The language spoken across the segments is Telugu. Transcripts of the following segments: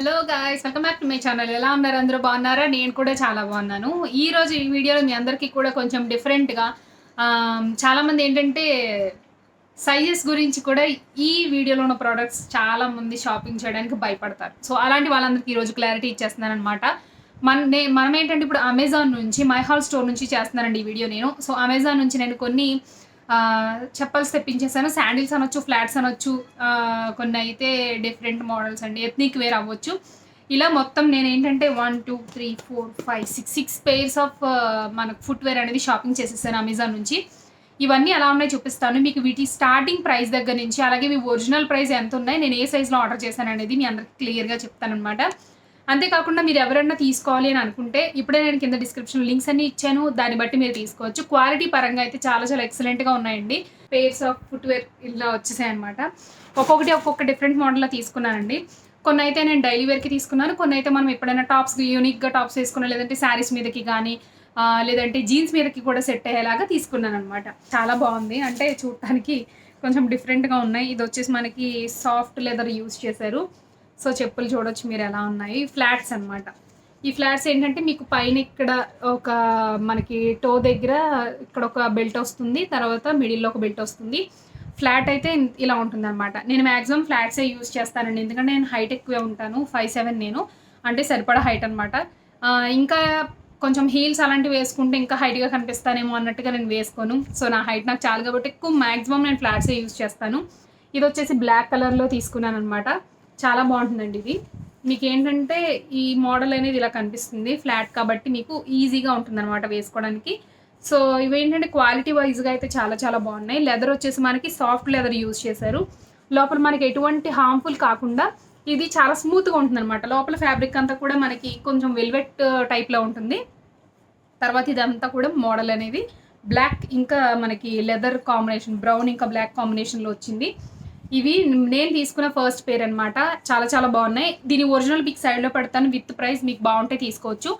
Hello guys, welcome back to my channel. ఎలా ఉన్నారు? అందరూ బాగున్నారా? నేను కూడా చాలా బాగున్నాను. ఈరోజు ఈ వీడియోలో మీ అందరికీ కూడా కొంచెం డిఫరెంట్గా చాలామంది ఏంటంటే సైజెస్ గురించి కూడా ఈ వీడియోలో ఉన్న ప్రోడక్ట్స్ చాలామంది షాపింగ్ చేయడానికి భయపడతారు. సో అలాంటి వాళ్ళందరికీ ఈరోజు క్లారిటీ ఇచ్చేస్తున్నాను అనమాట. మనం ఏంటంటే ఇప్పుడు అమెజాన్ నుంచి మై హాల్ స్టోర్ నుంచి చేస్తున్నానండి ఈ వీడియో నేను. సో అమెజాన్ నుంచి నేను కొన్ని చెప్పల్స్ తెప్పించేసాను. శాండిల్స్ అనొచ్చు, ఫ్లాట్స్ అనొచ్చు, కొన్ని అయితే డిఫరెంట్ మోడల్స్ అండి, ఎథ్నిక్ వేర్ అవ్వచ్చు. ఇలా మొత్తం నేనేంటంటే 1, 2, 3, 4, 5, 6 పెయిర్స్ ఆఫ్ మనకు ఫుట్వేర్ అనేది షాపింగ్ చేసేసాను అమెజాన్ నుంచి. ఇవన్నీ ఎలా ఉన్నాయో చూపిస్తాను మీకు. వీటి స్టార్టింగ్ ప్రైస్ దగ్గర నుంచి, అలాగే మీ ఒరిజినల్ ప్రైస్ ఎంత ఉన్నాయి, నేను ఏ సైజ్లో ఆర్డర్ చేశాను అనేది మీ అందరికి క్లియర్గా చెప్తానమాట. అంతేకాకుండా మీరు ఎవరైనా తీసుకోవాలి అని అనుకుంటే ఇప్పుడే నేను కింద డిస్క్రిప్షన్ లింక్స్ అన్ని ఇచ్చాను, దాన్ని బట్టి మీరు తీసుకోవచ్చు. క్వాలిటీ పరంగా అయితే చాలా చాలా ఎక్సలెంట్గా ఉన్నాయండి. పెయిర్స్ ఆఫ్ ఫుట్వేర్ ఇలా వచ్చేసాయి అనమాట. ఒక్కొక్క డిఫరెంట్ మోడల్లో తీసుకున్నానండి. కొన్ని అయితే నేను డైలీ వేర్కి తీసుకున్నాను, కొన్ని అయితే మనం ఎప్పుడైనా టాప్స్ యూనిక్గా టాప్స్ వేసుకున్నా, లేదంటే శారీస్ మీదకి కానీ లేదంటే జీన్స్ మీదకి కూడా సెట్ అయ్యేలాగా తీసుకున్నాను అనమాట. చాలా బాగుంది, అంటే చూడటానికి కొంచెం డిఫరెంట్గా ఉన్నాయి. ఇది వచ్చేసి మనకి సాఫ్ట్ లెదర్ యూజ్ చేశారు. సో చెప్పులు చూడొచ్చు మీరు ఎలా ఉన్నాయి. ఫ్లాట్స్ అనమాట. ఈ ఫ్లాట్స్ ఏంటంటే మీకు పైన ఇక్కడ ఒక మనకి టో దగ్గర ఇక్కడ ఒక బెల్ట్ వస్తుంది, తర్వాత మిడిల్లో ఒక బెల్ట్ వస్తుంది. ఫ్లాట్ అయితే ఇలా ఉంటుంది అనమాట. నేను మ్యాక్సిమం ఫ్లాట్సే యూజ్ చేస్తానండి, ఎందుకంటే నేను హైట్ ఎక్కువే ఉంటాను, 5'7" నేను, అంటే సరిపడా హైట్ అనమాట. ఇంకా కొంచెం హీల్స్ అలాంటివి వేసుకుంటే ఇంకా హైట్గా కనిపిస్తానేమో అన్నట్టుగా నేను వేసుకోను. సో నా హైట్ నాకు చాలు కాబట్టి ఎక్కువ మ్యాక్సిమం నేను ఫ్లాట్సే యూజ్ చేస్తాను. ఇది వచ్చేసి బ్లాక్ కలర్లో తీసుకున్నాను అనమాట. చాలా బాగుంటుందండి ఇది. మీకు ఏంటంటే ఈ మోడల్ అనేది ఇలా కనిపిస్తుంది, ఫ్లాట్ కాబట్టి మీకు ఈజీగా ఉంటుంది అనమాట వేసుకోవడానికి. సో ఇవేంటంటే క్వాలిటీ వైజ్గా అయితే చాలా చాలా బాగున్నాయి. లెదర్ వచ్చేసి మనకి సాఫ్ట్ లెదర్ యూజ్ చేశారు. లోపల మనకి ఎటువంటి హార్మ్ఫుల్ కాకుండా ఇది చాలా స్మూత్గా ఉంటుంది అనమాట. లోపల ఫ్యాబ్రిక్ అంతా కూడా మనకి కొంచెం వెల్వెట్ టైప్లో ఉంటుంది. తర్వాత ఇదంతా కూడా మోడల్ అనేది బ్లాక్ ఇంకా మనకి లెదర్ కాంబినేషన్, బ్రౌన్ ఇంకా బ్లాక్ కాంబినేషన్లో వచ్చింది. ఇవి నేను తీసుకున్న ఫస్ట్ పేర్ అనమాట. చాలా చాలా బాగున్నాయి. దీని ఒరిజినల్ పిక్ సైడ్లో పెడతాను విత్ ప్రైస్, మీకు బాగుంటే తీసుకోవచ్చు.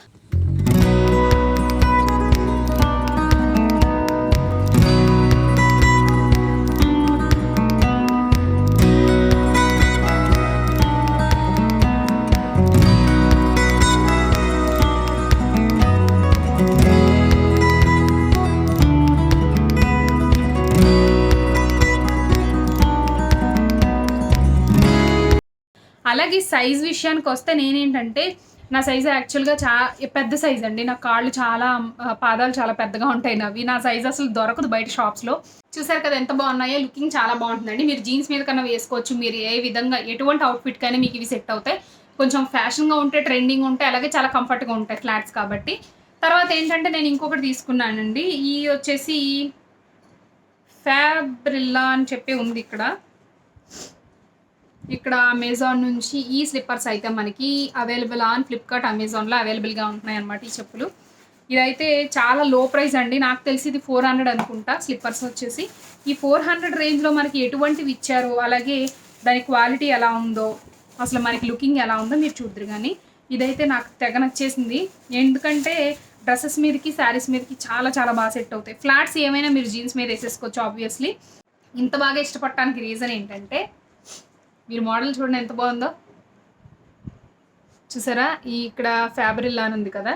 అలాగే సైజ్ విషయానికి వస్తే నేనేంటంటే నా సైజు యాక్చువల్గా పెద్ద సైజ్ అండి. నా కాళ్ళు చాలా పాదాలు చాలా పెద్దగా ఉంటాయి నావి. నా సైజ్ అసలు దొరకదు బయట షాప్స్లో. చూసారు కదా ఎంత బాగున్నాయో. లుకింగ్ చాలా బాగుంటుందండి. మీరు జీన్స్ మీద కన్నా వేసుకోవచ్చు. మీరు ఏ విధంగా ఎటువంటి అవుట్ఫిట్ కైనా మీకు ఇవి సెట్ అవుతాయి. కొంచెం ఫ్యాషన్గా ఉంటే, ట్రెండింగ్ ఉంటే, అలాగే చాలా కంఫర్ట్గా ఉంటాయి ఫ్లాట్స్ కాబట్టి. తర్వాత ఏంటంటే నేను ఇంకొకటి తీసుకున్నానండి. ఈ వచ్చేసి ఫ్యాబ్రిల్లా అని చెప్పి ఉంది ఇక్కడ అమెజాన్ నుంచి. ఈ స్లిప్పర్స్ అయితే మనకి అవైలబుల్ ఆన్ ఫ్లిప్కార్ట్, అమెజాన్లో అవైలబుల్గా ఉంటున్నాయి అన్నమాట ఈ చెప్పులు. ఇదైతే చాలా లో ప్రైస్ అండి. నాకు తెలిసి ఇది 400 అనుకుంటా స్లిప్పర్స్ వచ్చేసి. ఈ 400 రేంజ్లో మనకి ఎటువంటివి ఇచ్చారో, అలాగే దాని క్వాలిటీ ఎలా ఉందో, అసలు మనకి లుకింగ్ ఎలా ఉందో మీరు చూద్దరు. కానీ ఇదైతే నాకు తెగ నచ్చేసింది, ఎందుకంటే డ్రెస్సెస్ మీదకి, శారీస్ మీదకి చాలా చాలా బాగా సెట్ అవుతాయి. ఫ్లాట్స్ ఏమైనా మీరు జీన్స్ మీద వేసేసుకోవచ్చు ఆబ్వియస్లీ. ఇంత బాగా ఇష్టపడటానికి రీజన్ ఏంటంటే మీరు మోడల్ చూడండి ఎంత బాగుందో. చూసారా, ఇక్కడ ఫ్యాబ్రిల్లా అని ఉంది కదా,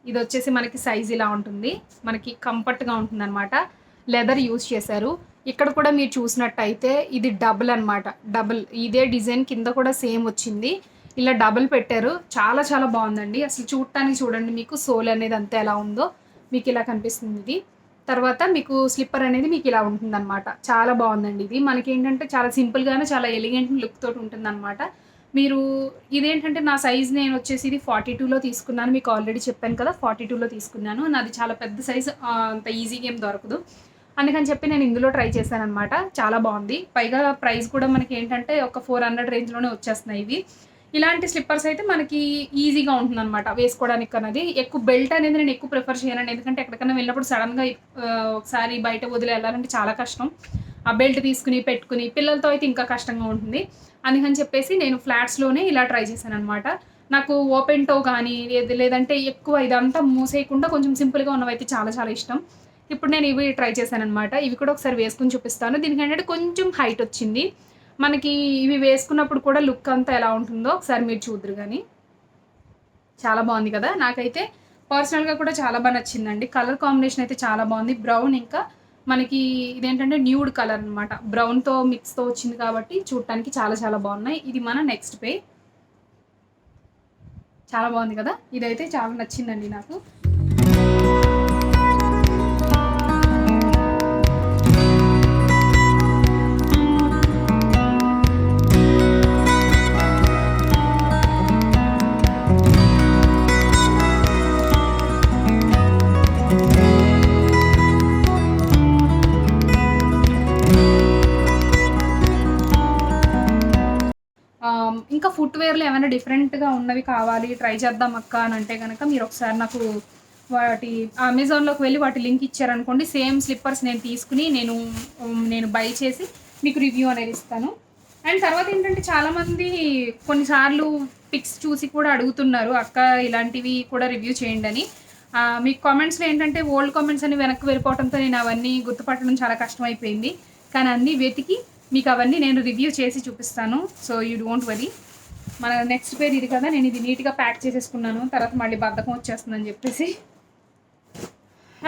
ఇది వచ్చేసి మనకి సైజ్ ఇలా ఉంటుంది, మనకి కంఫర్ట్గా ఉంటుంది అనమాట. లెదర్ యూజ్ చేశారు. ఇక్కడ కూడా మీరు చూసినట్టయితే ఇది డబుల్ అనమాట. డబుల్ ఇదే డిజైన్ కింద కూడా సేమ్ వచ్చింది. ఇలా డబుల్ పెట్టారు. చాలా చాలా బాగుందండి. అసలు చూడటానికి చూడండి, మీకు సోల్ అనేది అంతే ఎలా ఉందో మీకు ఇలా కనిపిస్తుంది ఇది. తర్వాత మీకు స్లిప్పర్ అనేది మీకు ఇలా ఉంటుందన్నమాట. చాలా బాగుందండి ఇది. మనకి ఏంటంటే చాలా సింపుల్గానే చాలా ఎలిగెంట్ లుక్ తోటి ఉంటుందన్నమాట. మీరు ఇదేంటంటే నా సైజ్ నేను వచ్చేసి ఇది 42లో తీసుకున్నాను. మీకు ఆల్రెడీ చెప్పాను కదా, 42లో తీసుకున్నాను. నాది చాలా పెద్ద సైజ్, అంత ఈజీగా ఏం దొరకదు. అందుకని చెప్పి నేను ఇందులో ట్రై చేశాను అనమాట. చాలా బాగుంది. పైగా ప్రైస్ కూడా మనకి ఏంటంటే ఒక 400 రేంజ్లోనే వచ్చేస్తున్నాయి ఇవి. ఇలాంటి స్లిప్పర్స్ అయితే మనకి ఈజీగా ఉంటుందన్నమాట వేసుకోవడానికి. అన్నది ఎక్కువ బెల్ట్ అనేది నేను ఎక్కువ ప్రిఫర్ చేయనండి, ఎందుకంటే ఎక్కడికైనా వెళ్ళినప్పుడు సడన్గా ఒకసారి బయట వదిలి వెళ్ళాలంటే చాలా కష్టం. ఆ బెల్ట్ తీసుకుని పెట్టుకుని, పిల్లలతో అయితే ఇంకా కష్టంగా ఉంటుంది. అందుకని చెప్పేసి నేను ఫ్లాట్స్లోనే ఇలా ట్రై చేశాను అనమాట. నాకు ఓపెన్ టో కానీ లేదంటే ఎక్కువ ఇదంతా మూసేయకుండా కొంచెం సింపుల్గా ఉన్నవైతే చాలా చాలా ఇష్టం. ఇప్పుడు నేను ఇవి ట్రై చేశాను అనమాట. ఇవి కూడా ఒకసారి వేసుకుని చూపిస్తాను. దీనికి ఏంటంటే కొంచెం హైట్ వచ్చింది. మనకి ఇవి వేసుకున్నప్పుడు కూడా లుక్ అంతా ఎలా ఉంటుందో ఒకసారి మీరు చూద్దరు కానీ. చాలా బాగుంది కదా, నాకైతే పర్సనల్గా కూడా చాలా బాగా నచ్చిందండి. కలర్ కాంబినేషన్ అయితే చాలా బాగుంది. బ్రౌన్ ఇంకా మనకి ఇదేంటంటే న్యూడ్ కలర్ అనమాట, బ్రౌన్తో మిక్స్తో వచ్చింది కాబట్టి చూడటానికి చాలా చాలా బాగున్నాయి. ఇది మన నెక్స్ట్ పే. చాలా బాగుంది కదా, ఇదైతే చాలా నచ్చిందండి నాకు. ఇంకా ఫుట్వేర్లో ఏమైనా డిఫరెంట్గా ఉన్నవి కావాలి, ట్రై చేద్దాం అక్క అని అంటే కనుక మీరు ఒకసారి నాకు వాటి అమెజాన్లోకి వెళ్ళి వాటి లింక్ ఇచ్చారనుకోండి, సేమ్ స్లిప్పర్స్ నేను తీసుకుని నేను బై చేసి మీకు రివ్యూ అనేది ఇస్తాను. అండ్ తర్వాత ఏంటంటే చాలామంది కొన్నిసార్లు పిక్స్ చూసి కూడా అడుగుతున్నారు, అక్క ఇలాంటివి కూడా రివ్యూ చేయండి అని. మీకు కామెంట్స్లో ఏంటంటే ఓల్డ్ కామెంట్స్ అని వెనక్కి వెళ్ళిపోవడంతో నేను అవన్నీ గుర్తుపట్టడం చాలా కష్టమైపోయింది. కానీ అన్నీ వెతికి మీకు అవన్నీ నేను రివ్యూ చేసి చూపిస్తాను. So you don't worry. మన నెక్స్ట్ పేరు ఇది కదా, నేను ఇది నీట్గా ప్యాక్ చేసేసుకున్నాను, తర్వాత మళ్ళీ బద్ధకం వచ్చేస్తుందని చెప్పేసి.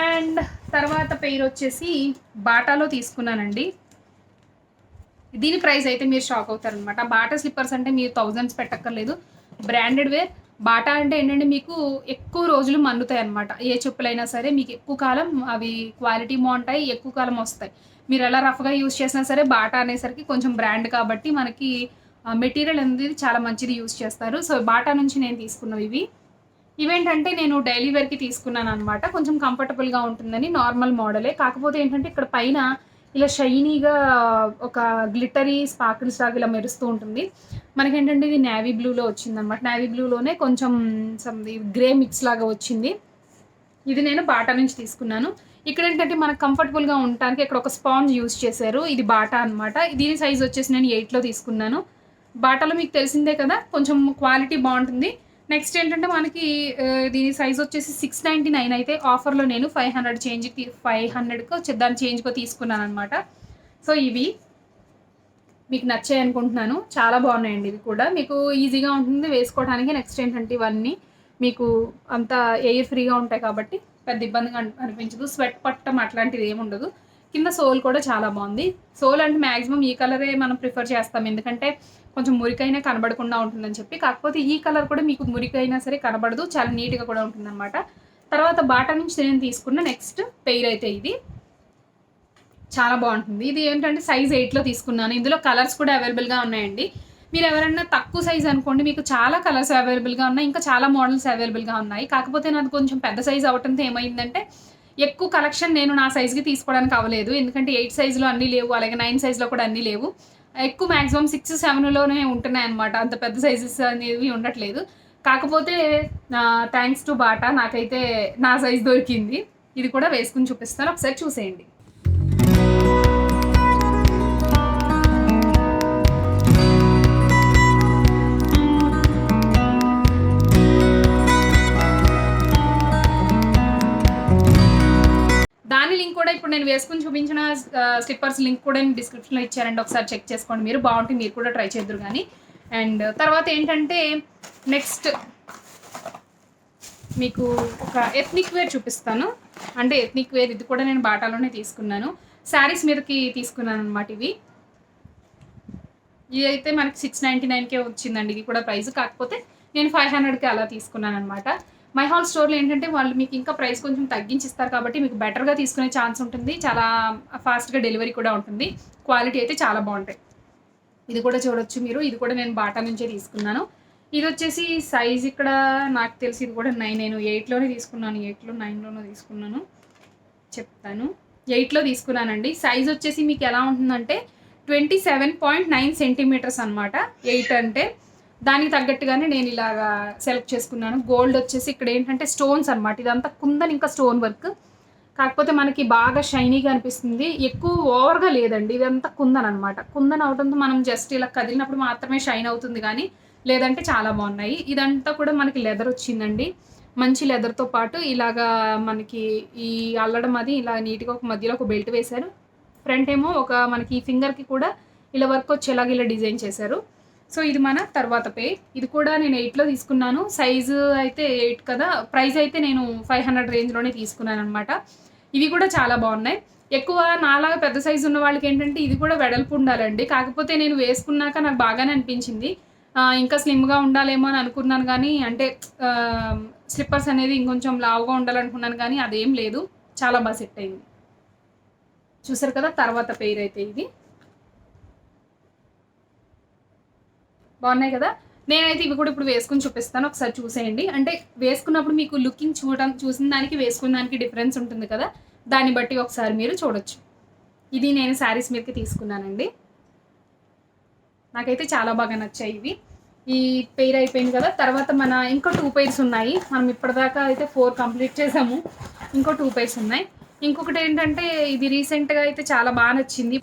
అండ్ తర్వాత పేరు వచ్చేసి బాటాలో తీసుకున్నానండి. దీని ప్రైస్ అయితే మీరు షాక్ అవుతారనమాట. బాటా స్లిప్పర్స్ అంటే మీరు థౌజండ్స్ పెట్టక్కర్లేదు, బ్రాండెడ్ వేర్. బాటా అంటే ఏంటంటే మీకు ఎక్కువ రోజులు మన్నుతాయి అనమాట. ఏ చెప్పులైనా సరే మీకు ఎక్కువ కాలం అవి క్వాలిటీ బాగుంటాయి, ఎక్కువ కాలం వస్తాయి. మీరు ఎలా రఫ్గా యూజ్ చేసినా సరే బాటా అనేసరికి కొంచెం బ్రాండ్ కాబట్టి మనకి మెటీరియల్ అనేది చాలా మంచిది యూజ్ చేస్తారు. సో బాటా నుంచి నేను తీసుకున్నవి ఇవేంటంటే నేను డైలీ వేర్కి తీసుకున్నాను అనమాట. కొంచెం కంఫర్టబుల్గా ఉంటుందని, నార్మల్ మోడలే. కాకపోతే ఏంటంటే ఇక్కడ పైన ఇలా షైనీగా ఒక గ్లిటరీ స్పార్కిల్స్ లాగా ఇలా మెరుస్తూ ఉంటుంది. మనకేంటంటే ఇది నేవీ బ్లూలో వచ్చింది అనమాట. నేవీ బ్లూలోనే కొంచెం గ్రే మిక్స్ లాగా వచ్చింది. ఇది నేను బాటా నుంచి తీసుకున్నాను. ఇక్కడ ఏంటంటే మనకు కంఫర్టబుల్గా ఉండటానికి ఇక్కడ ఒక స్పాంజ్ యూజ్ చేశారు. ఇది బాటా అనమాట. దీని సైజ్ వచ్చేసి నేను 8లో తీసుకున్నాను. బాటాలో మీకు తెలిసిందే కదా, కొంచెం క్వాలిటీ బాగుంటుంది. నెక్స్ట్ ఏంటంటే మనకి దీని సైజ్ వచ్చేసి 699 అయితే ఆఫర్లో నేను 500కో దాని చేంజ్కో తీసుకున్నాను అనమాట. సో ఇవి మీకు నచ్చాయి అనుకుంటున్నాను. చాలా బాగున్నాయండి ఇవి కూడా, మీకు ఈజీగా ఉంటుంది వేసుకోవడానికి. నెక్స్ట్ ఏంటంటే ఇవన్నీ మీకు అంత ఎయిర్ ఫ్రీగా ఉంటాయి కాబట్టి పెద్ద ఇబ్బందిగా అనిపించదు. స్వెట్ పట్టడం అట్లాంటిది ఏమి ఉండదు. కింద సోల్ కూడా చాలా బాగుంది. సోల్ అంటే మ్యాక్సిమం ఈ కలరే మనం ప్రిఫర్ చేస్తాం, ఎందుకంటే కొంచెం మురికైనా కనబడకుండా ఉంటుందని చెప్పి. కాకపోతే ఈ కలర్ కూడా మీకు మురికైనా సరే కనబడదు, చాలా నీట్గా కూడా ఉంటుంది అనమాట. తర్వాత బాటా నుంచి నేను తీసుకున్న నెక్స్ట్ పెయిర్ అయితే ఇది చాలా బాగుంటుంది. ఇది ఏంటంటే సైజ్ 8లో తీసుకున్నాను. ఇందులో కలర్స్ కూడా అవైలబుల్గా ఉన్నాయండి. మీరు ఎవరైనా తక్కువ సైజ్ అనుకోండి, మీకు చాలా కలర్స్ అవైలబుల్గా ఉన్నాయి, ఇంకా చాలా మోడల్స్ అవైలబుల్గా ఉన్నాయి. కాకపోతే నాది కొంచెం పెద్ద సైజ్ అవడంతో ఏమైందంటే ఎక్కువ కలెక్షన్ నేను నా సైజ్కి తీసుకోవడానికి అవ్వలేదు, ఎందుకంటే 8 సైజులో అన్నీ లేవు, అలాగే 9 సైజులో కూడా అన్నీ లేవు. ఎక్కువ మ్యాక్సిమం 6, 7లోనే ఉంటున్నాయి అనమాట. అంత పెద్ద సైజెస్ అనేవి ఉండట్లేదు. కాకపోతే థ్యాంక్స్ టు బాటా నాకైతే నా సైజ్ దొరికింది. ఇది కూడా వేసుకుని చూపిస్తాను, ఒకసారి చూసేయండి. దాని లింక్ కూడా ఇప్పుడు నేను వేసుకుని చూపించిన స్లిప్పర్స్ లింక్ కూడా నేను డిస్క్రిప్షన్లో ఇచ్చారండి, ఒకసారి చెక్ చేసుకోండి. మీరు బాగుంటుంది, మీరు కూడా ట్రై చేద్దరు కానీ. అండ్ తర్వాత ఏంటంటే నెక్స్ట్ మీకు ఒక ఎథ్నిక్ వేర్ చూపిస్తాను. అంటే ఎథ్నిక్ వేర్ ఇది కూడా నేను బాటాలోనే తీసుకున్నాను, శారీస్ మీదకి తీసుకున్నాను అనమాట. ఇది అయితే మనకి 699కే వచ్చిందండి. ఇది కూడా ప్రైస్, కాకపోతే నేను 500కి అలా తీసుకున్నాను అనమాట. మై హాల్ స్టోర్లో ఏంటంటే వాళ్ళు మీకు ఇంకా ప్రైస్ కొంచెం తగ్గించిస్తారు కాబట్టి మీకు బెటర్గా తీసుకునే ఛాన్స్ ఉంటుంది, చాలా ఫాస్ట్గా డెలివరీ కూడా ఉంటుంది, క్వాలిటీ అయితే చాలా బాగుంటాయి. ఇది కూడా చూడొచ్చు మీరు. ఇది కూడా నేను బాటా నుంచే తీసుకున్నాను. ఇది వచ్చేసి సైజ్ ఇక్కడ నాకు తెలిసి ఇది కూడా 9, నేను 8లోనే తీసుకున్నాను, 8లో 9లోనో తీసుకున్నాను, చెప్తాను. 8లో తీసుకున్నానండి. సైజ్ వచ్చేసి మీకు ఎలా ఉంటుందంటే 27.9 సెంటీమీటర్స్ అనమాట. 8 అంటే దానికి తగ్గట్టుగానే నేను ఇలాగా సెలెక్ట్ చేసుకున్నాను. గోల్డ్ వచ్చేసి ఇక్కడ ఏంటంటే స్టోన్స్ అనమాట, ఇదంతా కుందన్ ఇంకా స్టోన్ వర్క్, కాకపోతే మనకి బాగా షైనీగా అనిపిస్తుంది. ఎక్కువ ఓవర్గా లేదండి, ఇదంతా కుందన్ అనమాట. కుందన్ అవడంతో మనం జస్ట్ ఇలా కదిలినప్పుడు మాత్రమే షైన్ అవుతుంది, కానీ లేదంటే చాలా బాగున్నాయి. ఇదంతా కూడా మనకి లెదర్ వచ్చిందండి, మంచి లెదర్తో పాటు ఇలాగా మనకి ఈ అల్లడం అది ఇలా నీట్గా ఒక మధ్యలో ఒక బెల్ట్ వేశారు. ఫ్రంట్ ఏమో ఒక మనకి ఫింగర్కి కూడా ఇలా వర్క్ వచ్చేలాగా ఇలా డిజైన్ చేశారు. సో ఇది మన తర్వాత పేర్. ఇది కూడా నేను 8లో తీసుకున్నాను. సైజు అయితే 8 కదా, ప్రైస్ అయితే నేను 500 రేంజ్లోనే తీసుకున్నాను అనమాట. ఇవి కూడా చాలా బాగున్నాయి. ఎక్కువ నాలాగా పెద్ద సైజు ఉన్న వాళ్ళకి ఏంటంటే ఇది కూడా వెడల్పు ఉండాలండి. కాకపోతే నేను వేసుకున్నాక నాకు బాగానే అనిపించింది. ఇంకా స్లిమ్గా ఉండాలేమో అని అనుకున్నాను, కానీ అంటే స్లిప్పర్స్ అనేది ఇంకొంచెం లావుగా ఉండాలనుకున్నాను, కానీ అదేం లేదు. చాలా బాగా సెట్ అయింది. చూసారు కదా, తర్వాత పేర్ అయితే ఇది బాగున్నాయి కదా. నేనైతే ఇవి కూడా ఇప్పుడు వేసుకుని చూపిస్తాను, ఒకసారి చూసేయండి. అంటే వేసుకున్నప్పుడు మీకు లుకింగ్ చూసిన దానికి వేసుకున్న దానికి డిఫరెన్స్ ఉంటుంది కదా, దాన్ని బట్టి ఒకసారి మీరు చూడొచ్చు. ఇది నేను శారీస్ మీదకి తీసుకున్నానండి. నాకైతే చాలా బాగా నచ్చాయి ఇవి. ఈ పెయిర్ అయిపోయింది కదా, తర్వాత మన ఇంకో 2 పెయిర్స్ ఉన్నాయి. మనం ఇప్పటిదాకా అయితే 4 కంప్లీట్ చేసాము. ఇంకో 2 పెయిర్స్ ఉన్నాయి. ఇంకొకటి ఏంటంటే ఇది రీసెంట్గా అయితే చాలా బాగా నచ్చింది.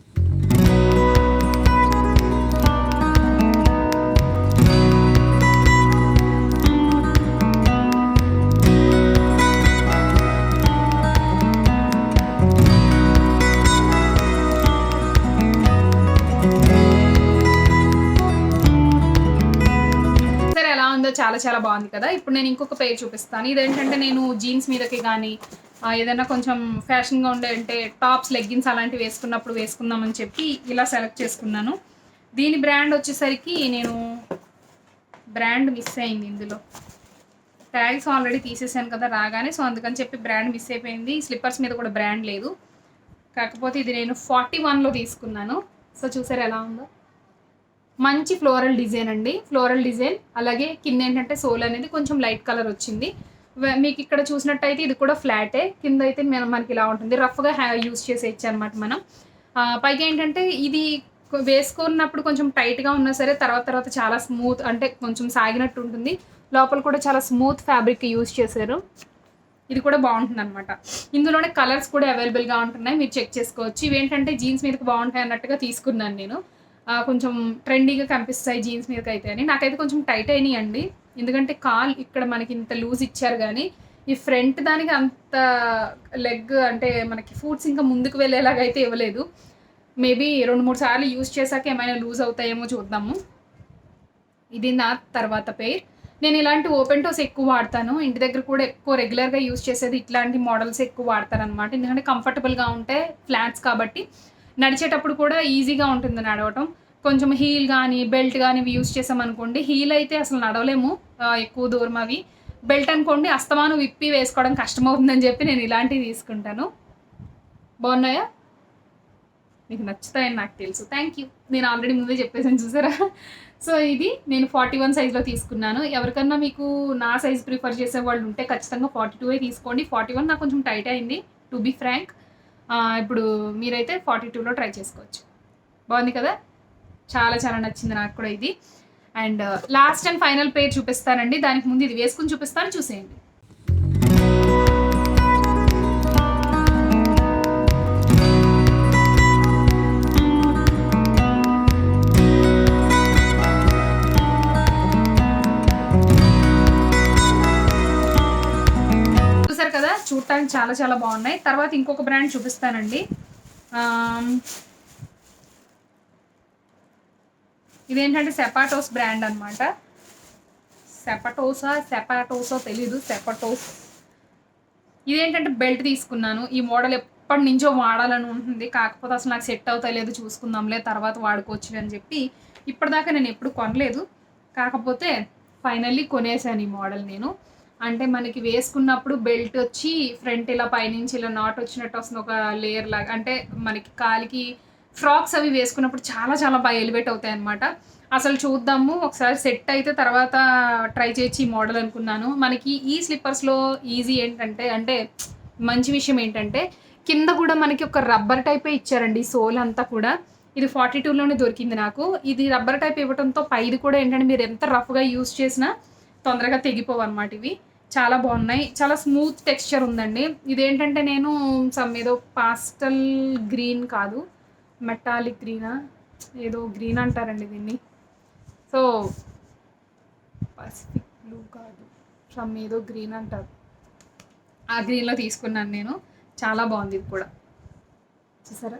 చాలా చాలా బాగుంది కదా. ఇప్పుడు నేను ఇంకొక పేర్ చూపిస్తాను. ఇదేంటంటే నేను జీన్స్ మీదకి కానీ ఏదైనా కొంచెం ఫ్యాషన్గా ఉండే అంటే టాప్స్, లెగ్గిన్స్ అలాంటివి వేసుకున్నప్పుడు వేసుకుందామని చెప్పి ఇలా సెలెక్ట్ చేసుకున్నాను. దీని బ్రాండ్ వచ్చేసరికి నేను బ్రాండ్ మిస్ అయింది. ఇందులో ట్యాగ్స్ ఆల్రెడీ తీసేసాను కదా రాగానే, సో అందుకని చెప్పి బ్రాండ్ మిస్ అయిపోయింది. స్లిప్పర్స్ మీద కూడా బ్రాండ్ లేదు. కాకపోతే ఇది నేను 41లో తీసుకున్నాను. సో చూసారు ఎలా ఉందో. మంచి ఫ్లోరల్ డిజైన్ అండి, ఫ్లోరల్ డిజైన్. అలాగే కింద ఏంటంటే సోల్ అనేది కొంచెం లైట్ కలర్ వచ్చింది. మీకు ఇక్కడ చూసినట్టయితే ఇది కూడా ఫ్లాటే. కింద అయితే మనకి ఇలా ఉంటుంది, రఫ్గా యూస్ చేసేయచ్చు అనమాట మనం. పైగా ఏంటంటే ఇది వేసుకున్నప్పుడు కొంచెం టైట్గా ఉన్నా సరే తర్వాత చాలా స్మూత్, అంటే కొంచెం సాగినట్టు ఉంటుంది. లోపల కూడా చాలా స్మూత్ ఫ్యాబ్రిక్ యూస్ చేశారు. ఇది కూడా బాగుంటుంది అనమాట. ఇందులోనే కలర్స్ కూడా అవైలబుల్గా ఉంటున్నాయి, మీరు చెక్ చేసుకోవచ్చు. ఇవేంటంటే జీన్స్ మీదకి బాగుంటాయి అన్నట్టుగా తీసుకున్నాను నేను. కొంచెం ట్రెండీగా కనిపిస్తాయి జీన్స్ మీదకి అయితే అని. నాకైతే కొంచెం టైట్ అయినాయి అండి, ఎందుకంటే కాల్ ఇక్కడ మనకి ఇంత లూజ్ ఇచ్చారు, కానీ ఈ ఫ్రంట్ దానికి అంత లెగ్ అంటే మనకి ఫుట్స్ ఇంకా ముందుకు వెళ్ళేలాగా అయితే ఇవ్వలేదు. మేబీ 2-3 సార్లు యూజ్ చేశాక ఏమైనా లూజ్ అవుతాయేమో చూద్దాము. ఇది నా తర్వాత పేర్. నేను ఇలాంటి ఓపెన్ టోస్ ఎక్కువ వాడతాను. ఇంటి దగ్గర కూడా ఎక్కువ రెగ్యులర్గా యూజ్ చేసేది ఇట్లాంటి మోడల్స్ ఎక్కువ వాడతాను అనమాట. ఎందుకంటే కంఫర్టబుల్గా ఉంటాయి, ఫ్లాట్స్ కాబట్టి నడిచేటప్పుడు కూడా ఈజీగా ఉంటుంది నడవటం. కొంచెం హీల్ కానీ బెల్ట్ కానీ ఇవి యూజ్ చేసామనుకోండి, హీల్ అయితే అసలు నడవలేము ఎక్కువ దూరం. అవి బెల్ట్ అనుకోండి అస్తమానం విప్పి వేసుకోవడం కష్టమవుతుందని చెప్పి నేను ఇలాంటివి తీసుకుంటాను. బాగున్నాయా? మీకు నచ్చుతాయని నాకు తెలుసు. Thank you. నేను ఆల్రెడీ ముందే చెప్పేసాను చూసారా. సో ఇది నేను 41 సైజ్లో తీసుకున్నాను. ఎవరికన్నా మీకు నా సైజ్ ప్రిఫర్ చేసే వాళ్ళు ఉంటే ఖచ్చితంగా 42 తీసుకోండి. 41 నాకు కొంచెం టైట్ అయింది, టు బీ ఫ్రాంక్. ఇప్పుడు మీరైతే 42లో ట్రై చేసుకోవచ్చు. బాగుంది కదా, చాలా చాలా నచ్చింది నాకు కూడా ఇది. అండ్ లాస్ట్ అండ్ ఫైనల్ పేర్ చూపిస్తానండి. దానికి ముందు ఇది వేసుకుని చూపిస్తాను, చూసేయండి. చూసారు కదా, చూడటానికి చాలా చాలా బాగున్నాయి. తర్వాత ఇంకొక బ్రాండ్ చూపిస్తానండి. ఇదేంటంటే సెపాటోస్ బ్రాండ్ అనమాట. సెపాటోసో తెలీదు, సెపాటోస్. ఇదేంటంటే బెల్ట్ తీసుకున్నాను. ఈ మోడల్ ఎప్పటి నుంచో వాడాలని ఉంటుంది, కాకపోతే అసలు నాకు సెట్ అవుతలేదు, చూసుకుందాంలే తర్వాత వాడుకోవచ్చు అని చెప్పి ఇప్పటిదాకా నేను ఎప్పుడు కొనలేదు. కాకపోతే ఫైనల్లీ కొనేసాను ఈ మోడల్ నేను. అంటే మనకి వేసుకున్నప్పుడు బెల్ట్ వచ్చి ఫ్రంట్ ఇలా పైనుంచి ఇలా నాట్ వచ్చినట్టు వస్తుంది, ఒక లేయర్ లాగా. అంటే మనకి కాలికి ఫ్రాక్స్ అవి వేసుకున్నప్పుడు చాలా చాలా బాగా ఎలివేట్ అవుతాయి అనమాట. అసలు చూద్దాము ఒకసారి, సెట్ అయితే తర్వాత ట్రై చేయొచ్చు ఈ మోడల్ అనుకున్నాను. మనకి ఈ స్లిప్పర్స్లో ఈజీ ఏంటంటే, అంటే మంచి విషయం ఏంటంటే కింద కూడా మనకి ఒక రబ్బర్ టైపే ఇచ్చారండి సోల్ అంతా కూడా. ఇది 42లోనే దొరికింది నాకు. ఇది రబ్బర్ టైప్ ఇవ్వడంతో పైది కూడా ఏంటంటే మీరు ఎంత రఫ్గా యూస్ చేసినా తొందరగా తెగిపోవు అనమాట. ఇవి చాలా బాగున్నాయి, చాలా స్మూత్ టెక్స్చర్ ఉందండి. ఇదేంటంటే నేను ఏదో పాస్టల్ గ్రీన్ కాదు, మెటాలిక్ గ్రీనా ఏదో గ్రీన్ అంటారండి దీన్ని. సో పసిఫిక్ బ్లూ కాదు, ఏదో గ్రీన్ అంటారు, ఆ గ్రీన్లో తీసుకున్నాను నేను. చాలా బాగుంది ఇది కూడా, చూసారా.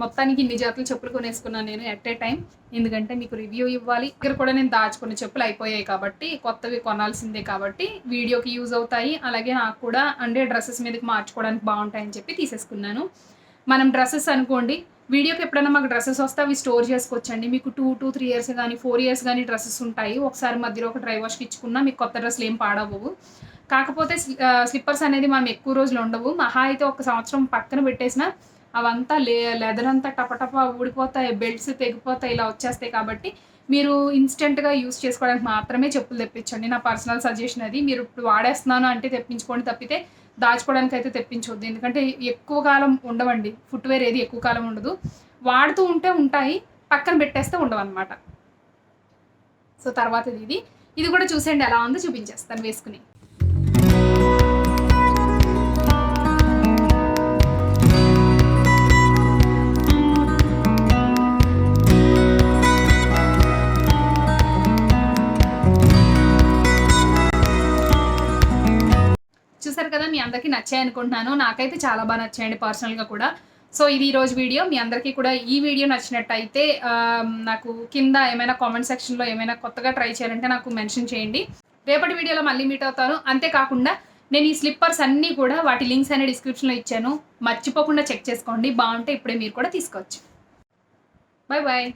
మొత్తానికి ఇన్ని జతలు చెప్పులు కొనేసుకున్నాను నేను ఎట్ ఏ టైం. ఎందుకంటే మీకు రివ్యూ ఇవ్వాలి. ఇక్కడ కూడా నేను దాచుకున్న చెప్పులు అయిపోయాయి కాబట్టి కొత్తవి కొనాల్సిందే కాబట్టి వీడియోకి యూజ్ అవుతాయి. అలాగే నాకు కూడా అంటే డ్రెస్సెస్ మీదకి మార్చుకోవడానికి బాగుంటాయని చెప్పి తీసేసుకున్నాను. మనం డ్రెస్సెస్ అనుకోండి, వీడియోకి ఎప్పుడైనా మాకు డ్రెస్సెస్ వస్తే అవి స్టోర్ చేసుకోవచ్చండి. మీకు 2-3 ఇయర్స్ కానీ 4 ఇయర్స్ కానీ డ్రెస్సెస్ ఉంటాయి. ఒకసారి మధ్యలో ఒక డ్రై వాష్కి ఇచ్చుకున్నా మీకు కొత్త డ్రెస్సులు ఏం పాడవ్వవు. కాకపోతే స్లిప్పర్స్ అనేది మనం ఎక్కువ రోజులు ఉండవు. మహా అయితే ఒక సంవత్సరం పక్కన పెట్టేసినా అవంతా లెదర్ అంతా టపటప ఊడిపోతాయి, బెల్ట్స్ తెగిపోతాయి, ఇలా వచ్చేస్తాయి. కాబట్టి మీరు ఇన్స్టెంట్గా యూస్ చేసుకోవడానికి మాత్రమే చెప్పులు తెప్పించండి. నా పర్సనల్ సజెషన్ అది. మీరు ఇప్పుడు వాడేస్తున్నాను అంటే తెప్పించుకోండి తప్పితే దాచుకోవడానికి అయితే తెప్పించవద్దు. ఎందుకంటే ఎక్కువ కాలం ఉండవండి. ఫుట్వేర్ ఏది ఎక్కువ కాలం ఉండదు. వాడుతూ ఉంటే ఉంటాయి, పక్కన పెట్టేస్తే ఉండవన్నమాట. సో తర్వాత ఇది కూడా చూసేయండి ఎలా ఉందో చూపించేస్తాను వేసుకుని. చూసారు కదా, మీ అందరికీ నచ్చాయి అనుకుంటున్నాను. నాకైతే చాలా బాగా నచ్చాయండి పర్సనల్గా కూడా. సో ఇది ఈరోజు వీడియో. మీ అందరికీ కూడా ఈ వీడియో నచ్చినట్టయితే నాకు కింద ఏమైనా కామెంట్ సెక్షన్లో ఏమైనా కొత్తగా ట్రై చేయాలంటే నాకు మెన్షన్ చేయండి. రేపటి వీడియోలో మళ్ళీ మీట్ అవుతాను. అంతేకాకుండా నేను ఈ స్లిప్పర్స్ అన్నీ కూడా వాటి లింక్స్ అనే డిస్క్రిప్షన్లో ఇచ్చాను. మర్చిపోకుండా చెక్ చేసుకోండి. బాగుంటే ఇప్పుడే మీరు కూడా తీసుకోవచ్చు. Bye bye.